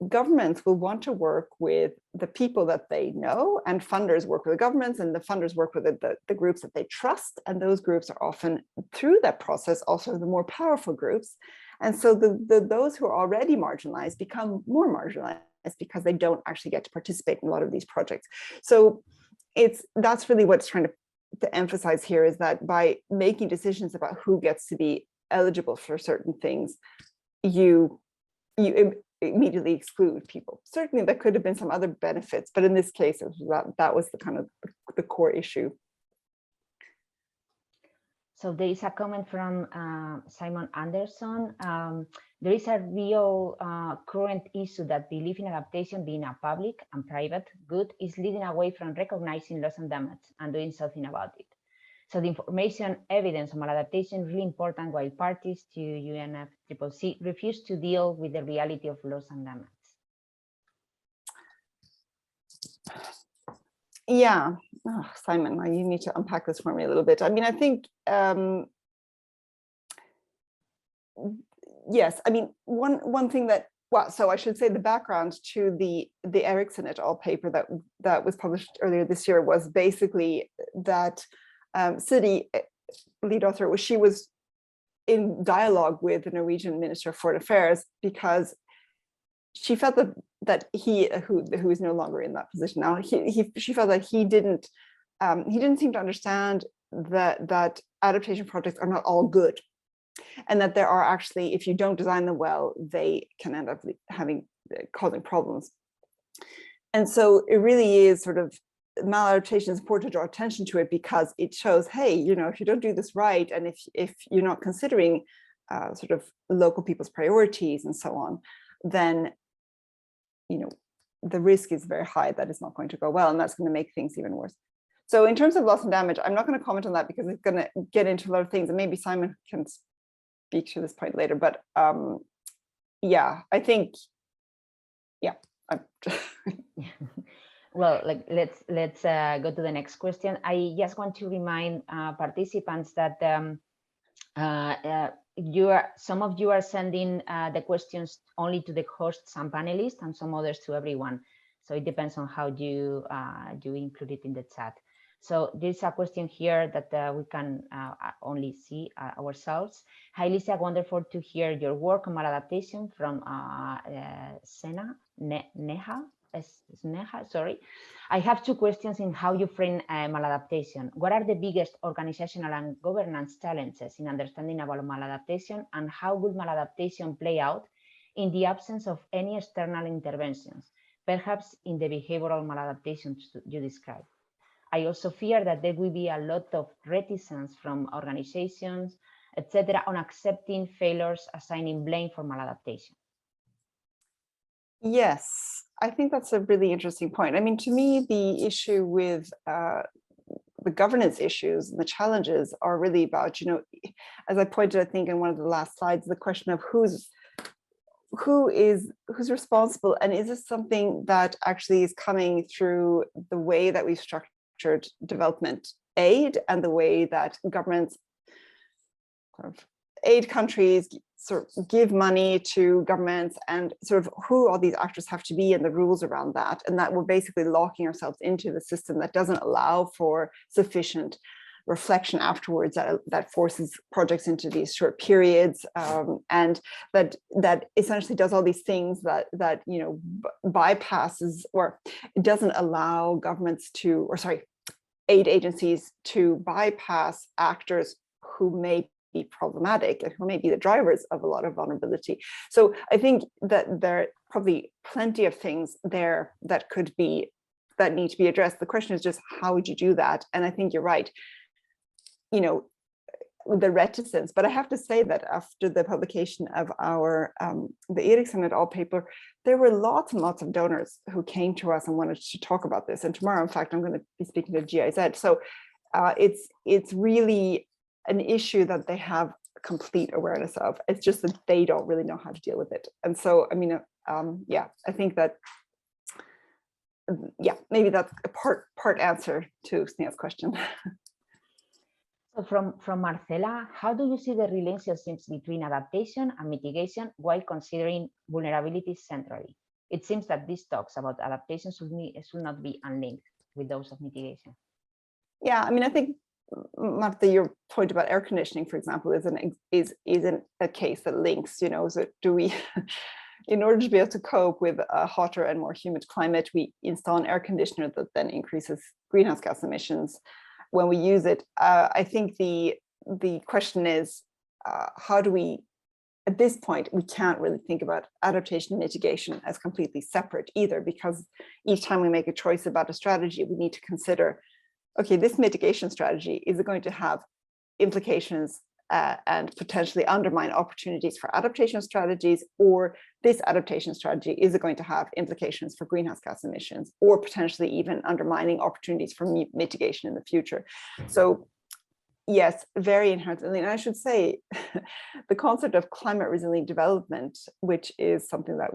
governments will want to work with the people that they know, and funders work with the governments, and the funders work with the groups that they trust. And those groups are often, through that process, also the more powerful groups. And so those who are already marginalized become more marginalized because they don't actually get to participate in a lot of these projects. So that's really what's trying to emphasize here, is that by making decisions about who gets to be eligible for certain things, you immediately exclude people. Certainly there could have been some other benefits, but in this case, that was the kind of the core issue. So there is a comment from Simon Anderson. There is a real current issue that belief in adaptation being a public and private good is leading away from recognizing loss and damage and doing something about it. So the information evidence on maladaptation is really important, while parties to UNFCCC refuse to deal with the reality of loss and damage. Yeah, Simon, you need to unpack this for me a little bit. I mean, I think, yes, I mean, one thing that, so I should say the background to the Eriksson et al. Paper that was published earlier this year was basically that City lead author, she was in dialogue with the Norwegian Minister of Foreign Affairs, because she felt that he, who is no longer in that position now, she felt that he didn't seem to understand that adaptation projects are not all good. and that there are actually, if you don't design them well, they can end up causing problems. And so it really is sort of, maladaptation is important to draw attention to it, because it shows, hey, you know, if you don't do this right, and if you're not considering sort of local people's priorities and so on, then, you know, the risk is very high that it's not going to go well, and that's going to make things even worse. So in terms of loss and damage, I'm not going to comment on that because it's going to get into a lot of things, and maybe Simon can speak to this point later. But yeah, I think, yeah. Well, like let's go to the next question. I just want to remind participants that some of you are sending the questions only to the hosts and panelists, and some others to everyone. So it depends on how you include it in the chat. So there's a question here that we can only see ourselves. Hi, Lisa, wonderful to hear your work on maladaptation from Neha, sorry. I have two questions in how you frame maladaptation. What are the biggest organizational and governance challenges in understanding about maladaptation, and how would maladaptation play out in the absence of any external interventions, perhaps in the behavioral maladaptation you described? I also fear that there will be a lot of reticence from organizations, etc., on accepting failures, assigning blame for maladaptation. Yes, I think that's a really interesting point. I mean, to me, the issue with the governance issues and the challenges are really about, you know, as I pointed, I think in one of the last slides, the question of who's responsible, and is this something that actually is coming through the way that we've structured development aid and the way that governments sort of aid countries, sort of give money to governments, and sort of who all these actors have to be and the rules around that, and that we're basically locking ourselves into the system that doesn't allow for sufficient reflection afterwards, that forces projects into these short periods, and that essentially does all these things that you know, bypasses, or it doesn't allow governments to, or sorry, aid agencies to bypass actors who may be problematic and who may be the drivers of a lot of vulnerability. So I think that there are probably plenty of things there that need to be addressed. The question is just, how would you do that? And I think you're right, you know, the reticence. But I have to say that after the publication of our the Eriksson et al. Paper, there were lots and lots of donors who came to us and wanted to talk about this. And tomorrow, in fact, I'm going to be speaking to GIZ. So it's really an issue that they have complete awareness of. It's just that they don't really know how to deal with it. And so, I mean, yeah, I think that, yeah, maybe that's a part answer to Sneha's question. So from Marcela, how do you see the relationships between adaptation and mitigation while considering vulnerabilities centrally? It seems that these talks about adaptation should not be unlinked with those of mitigation. Yeah, I mean, I think, Marta, your point about air conditioning, for example, is a case that links, you know, so do we, in order to be able to cope with a hotter and more humid climate, we install an air conditioner that then increases greenhouse gas emissions when we use it. I think the question is, how do we, at this point, we can't really think about adaptation and mitigation as completely separate either, because each time we make a choice about a strategy, we need to consider, okay, this mitigation strategy, is it going to have implications and potentially undermine opportunities for adaptation strategies, or this adaptation strategy, is it going to have implications for greenhouse gas emissions, or potentially even undermining opportunities for mitigation in the future? So yes, very inherently, and I should say the concept of climate resilient development, which is something that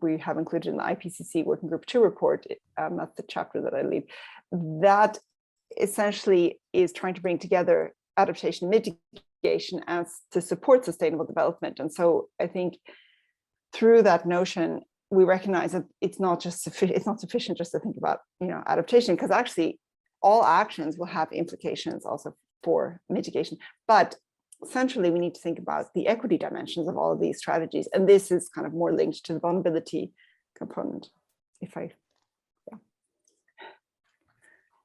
we have included in the IPCC Working Group 2 report, that's the chapter that I lead, that essentially is trying to bring together adaptation and mitigation as to support sustainable development. And so I think through that notion, we recognize that it's not sufficient just to think about, you know, adaptation, because actually all actions will have implications also for mitigation. But centrally, we need to think about the equity dimensions of all of these strategies. And this is kind of more linked to the vulnerability component, yeah.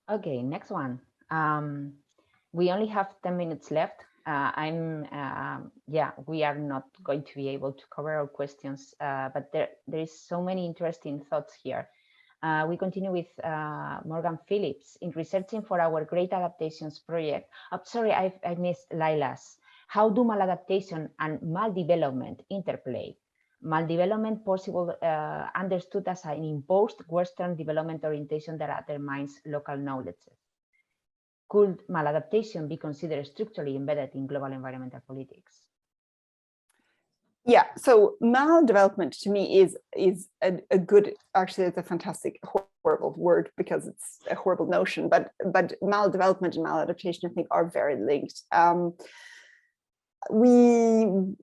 Okay, next one. We only have 10 minutes left. Yeah, we are not going to be able to cover all questions, but there is so many interesting thoughts here. We continue with Morgan Phillips. In researching for our Great Adaptations project, sorry, I missed Laila's. How do maladaptation and maldevelopment interplay? Maldevelopment possible understood as an imposed Western development orientation that undermines local knowledge. Could maladaptation be considered structurally embedded in global environmental politics? Yeah, so maldevelopment to me is a good, actually it's a fantastic, horrible word because it's a horrible notion, but maldevelopment and maladaptation I think are very linked. When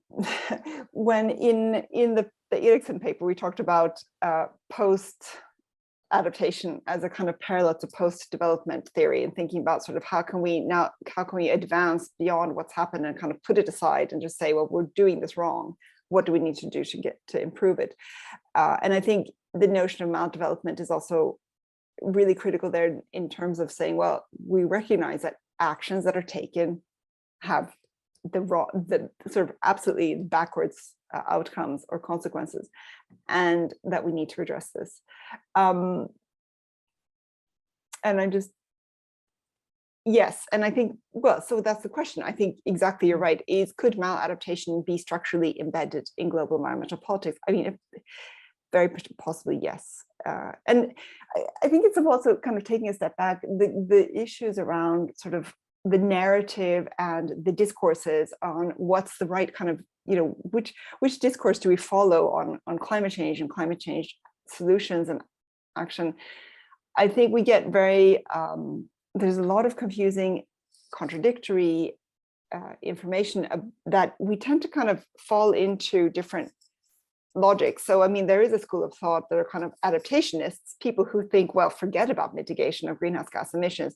in the Erikson paper, we talked about post adaptation as a kind of parallel to post-development theory, and thinking about sort of how can we advance beyond what's happened and kind of put it aside and just say, well, we're doing this wrong. What do we need to do to improve it? And I think the notion of maldevelopment is also really critical there in terms of saying, well, we recognize that actions that are taken have the sort of absolutely backwards outcomes or consequences, and that we need to address this. And I just, yes, and I think, well, so that's the question. I think exactly you're right, could maladaptation be structurally embedded in global environmental politics? I mean, very possibly, yes. And I think it's also kind of taking a step back, the issues around sort of the narrative and the discourses on what's the right kind of, which discourse do we follow on climate change and climate change solutions and action. I think we get very, there's a lot of confusing, contradictory information that we tend to kind of fall into different logic. So, I mean, there is a school of thought that are kind of adaptationists, people who think, well, forget about mitigation of greenhouse gas emissions.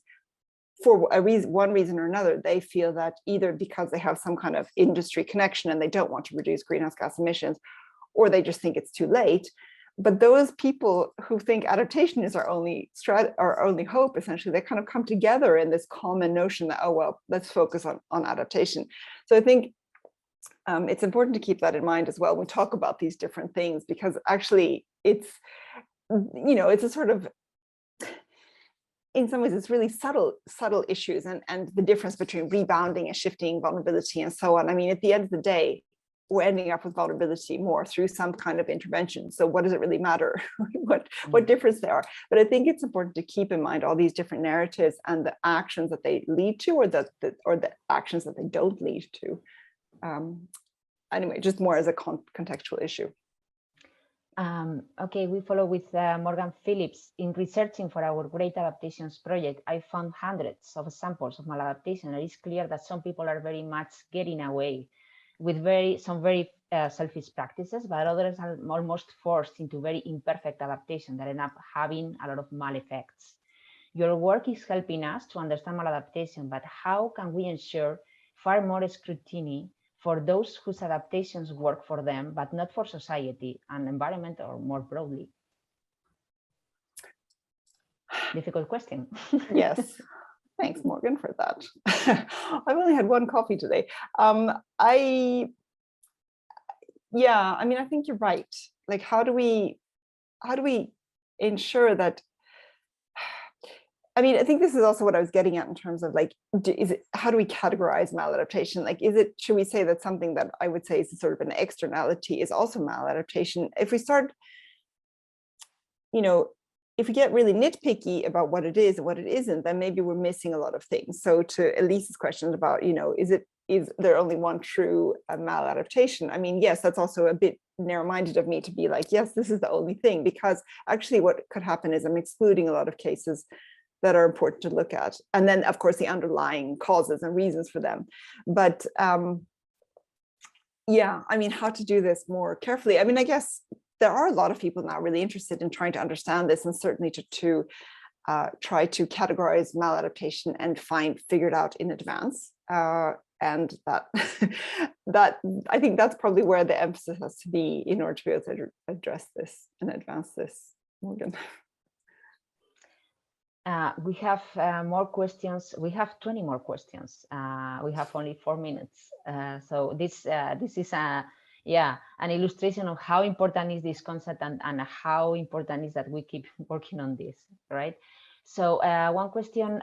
For one reason or another, they feel that either because they have some kind of industry connection and they don't want to reduce greenhouse gas emissions, or they just think it's too late. But those people who think adaptation is our only hope, essentially, they kind of come together in this common notion that, oh, well, let's focus on adaptation. So I think it's important to keep that in mind as well when we talk about these different things, because actually it's a sort of, in some ways, it's really subtle issues, and the difference between rebounding and shifting, vulnerability and so on. I mean, at the end of the day, we're ending up with vulnerability more through some kind of intervention. So what does it really matter what difference there are? But I think it's important to keep in mind all these different narratives and the actions that they lead to, or the actions that they don't lead to. Anyway, just more as a contextual issue. Okay, we follow with Morgan Phillips. In researching for our Great Adaptations project, I found hundreds of samples of maladaptation. It is clear that some people are very much getting away with some very selfish practices, but others are almost forced into very imperfect adaptation that end up having a lot of mal effects. Your work is helping us to understand maladaptation, but how can we ensure far more scrutiny for those whose adaptations work for them, but not for society and environment, or more broadly? Difficult question. Yes. Thanks, Morgan, for that. I've only had one coffee today. Yeah, I mean, I think you're right. Like, how do we ensure that? I mean, I think this is also what I was getting at in terms of like, how do we categorize maladaptation? Like, should we say that something that I would say is sort of an externality is also maladaptation? If we start, if we get really nitpicky about what it is and what it isn't, then maybe we're missing a lot of things. So to Elise's question about, is there only one true maladaptation? I mean, yes, that's also a bit narrow-minded of me to be like, yes, this is the only thing, because actually what could happen is I'm excluding a lot of cases that are important to look at. And then, of course, the underlying causes and reasons for them. But yeah, I mean, how to do this more carefully. I mean, I guess there are a lot of people now really interested in trying to understand this, and certainly to try to categorize maladaptation and figure it out in advance. And that I think that's probably where the emphasis has to be in order to be able to address this and advance this, Morgan. We have more questions. We have 20 more questions. We have only 4 minutes. So this is an illustration of how important is this concept and how important is that we keep working on this, right? So one question,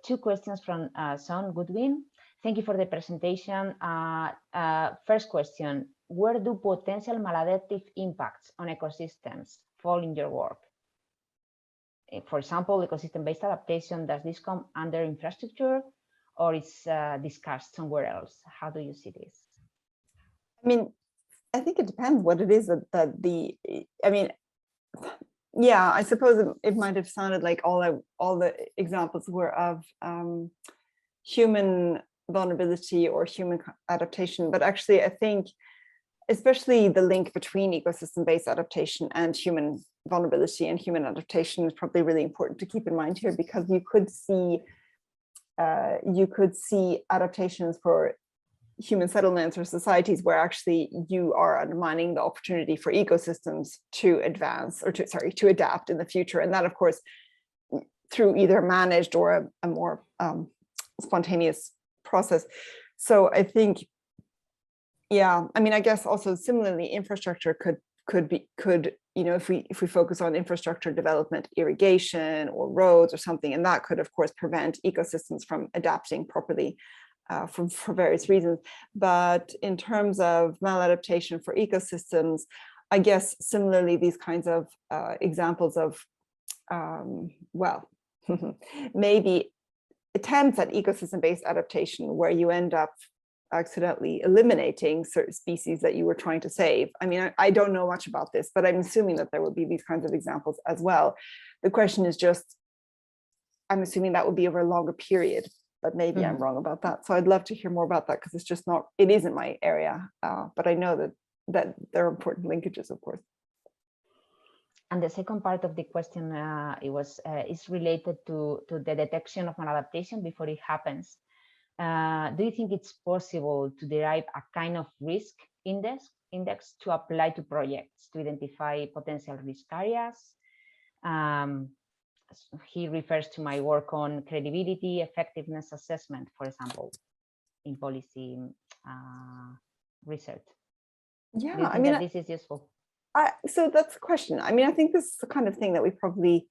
two questions from Son Goodwin. Thank you for the presentation. First question, where do potential maladaptive impacts on ecosystems fall in your work? For example, ecosystem-based adaptation, does this come under infrastructure or it's discussed somewhere else? How do you see this? I mean, I think it depends what it is I mean, yeah, I suppose it might have sounded like all the examples were of human vulnerability or human adaptation, but actually I think especially the link between ecosystem-based adaptation and human vulnerability and human adaptation is probably really important to keep in mind here, because you could see adaptations for human settlements or societies where actually you are undermining the opportunity for ecosystems to advance or to adapt in the future. And that, of course, through either managed or a more spontaneous process. So I think, yeah, I mean, I guess also similarly, infrastructure could you know, if we focus on infrastructure development, irrigation or roads or something, and that could of course prevent ecosystems from adapting properly for various reasons. But in terms of maladaptation for ecosystems, I guess similarly, these kinds of examples of, well, maybe attempts at ecosystem-based adaptation where you end up accidentally eliminating certain species that you were trying to save. I mean, I don't know much about this, but I'm assuming that there will be these kinds of examples as well. The question is just, I'm assuming that would be over a longer period, but maybe I'm wrong about that. So I'd love to hear more about that, because it's just not, it isn't my area, but I know that there are important linkages, of course. And the second part of the question is related to the detection of maladaptation before it happens. Do you think it's possible to derive a kind of risk index to apply to projects to identify potential risk areas? He refers to my work on credibility, effectiveness assessment, for example, in policy research. Yeah, Do you think that this is useful? So that's the question. I mean, I think this is the kind of thing that we probably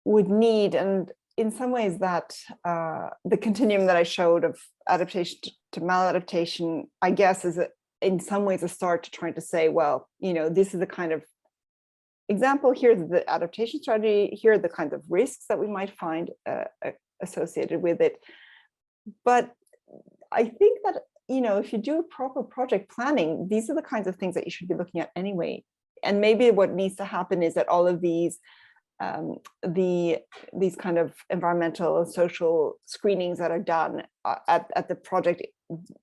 would need, and in some ways that the continuum that I showed of adaptation to maladaptation, I guess, is in some ways a start to trying to say, well, you know, this is the kind of example, here's the adaptation strategy, here are the kinds of risks that we might find associated with it. But I think that, you know, if you do proper project planning, these are the kinds of things that you should be looking at anyway. And maybe what needs to happen is that all of these these kind of environmental and social screenings that are done at the project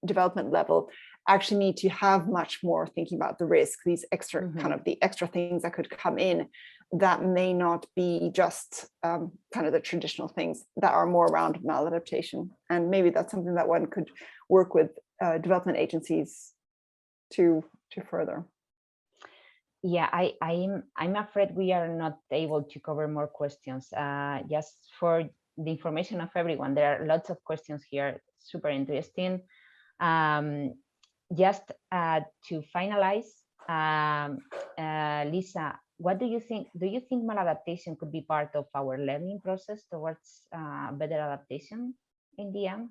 development level actually need to have much more thinking about the risk, these extra kind of the extra things that could come in that may not be just kind of the traditional things that are more around maladaptation. And maybe that's something that one could work with development agencies to further. Yeah, I'm afraid we are not able to cover more questions. Just for the information of everyone, there are lots of questions here, super interesting. Just to finalize, Lisa, what do you think? Do you think maladaptation could be part of our learning process towards better adaptation in the end?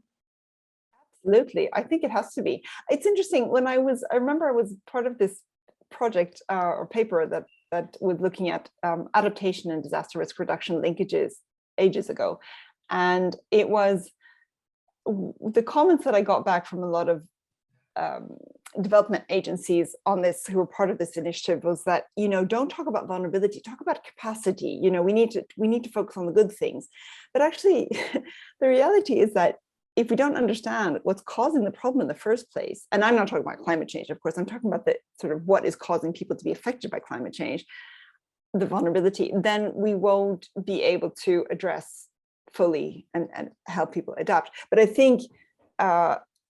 Absolutely, I think it has to be. It's interesting, when I remember I was part of this project or paper that was looking at adaptation and disaster risk reduction linkages ages ago. And it was the comments that I got back from a lot of development agencies on this who were part of this initiative was that, you know, don't talk about vulnerability, talk about capacity. You know, we need to focus on the good things. But actually, the reality is that if we don't understand what's causing the problem in the first place, and I'm not talking about climate change, of course, I'm talking about the sort of what is causing people to be affected by climate change, the vulnerability, then we won't be able to address fully and help people adapt. But I think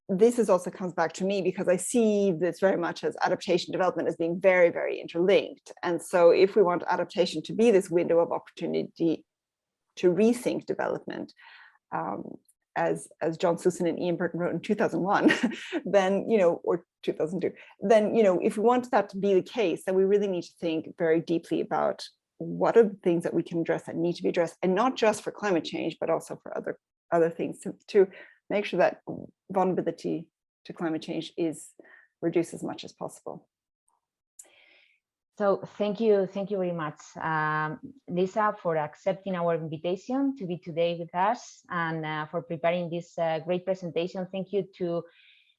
this is also comes back to me because I see this very much as adaptation development as being very, very interlinked. And so if we want adaptation to be this window of opportunity rethink development, as John Susan and Ian Burton wrote in 2001, then, or 2002, then, if we want that to be the case, then we really need to think very deeply about what are the things that we can address that need to be addressed, and not just for climate change, but also for other things to make sure that vulnerability to climate change is reduced as much as possible. So thank you very much, Lisa, for accepting our invitation to be today with us, and for preparing this great presentation. Thank you to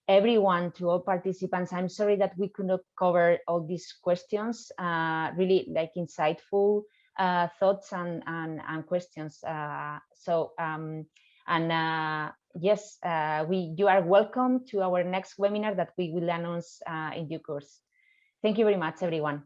everyone, to all participants. I'm sorry that we could not cover all these questions, really like insightful thoughts and questions. Yes, you are welcome to our next webinar that we will announce in due course. Thank you very much, everyone.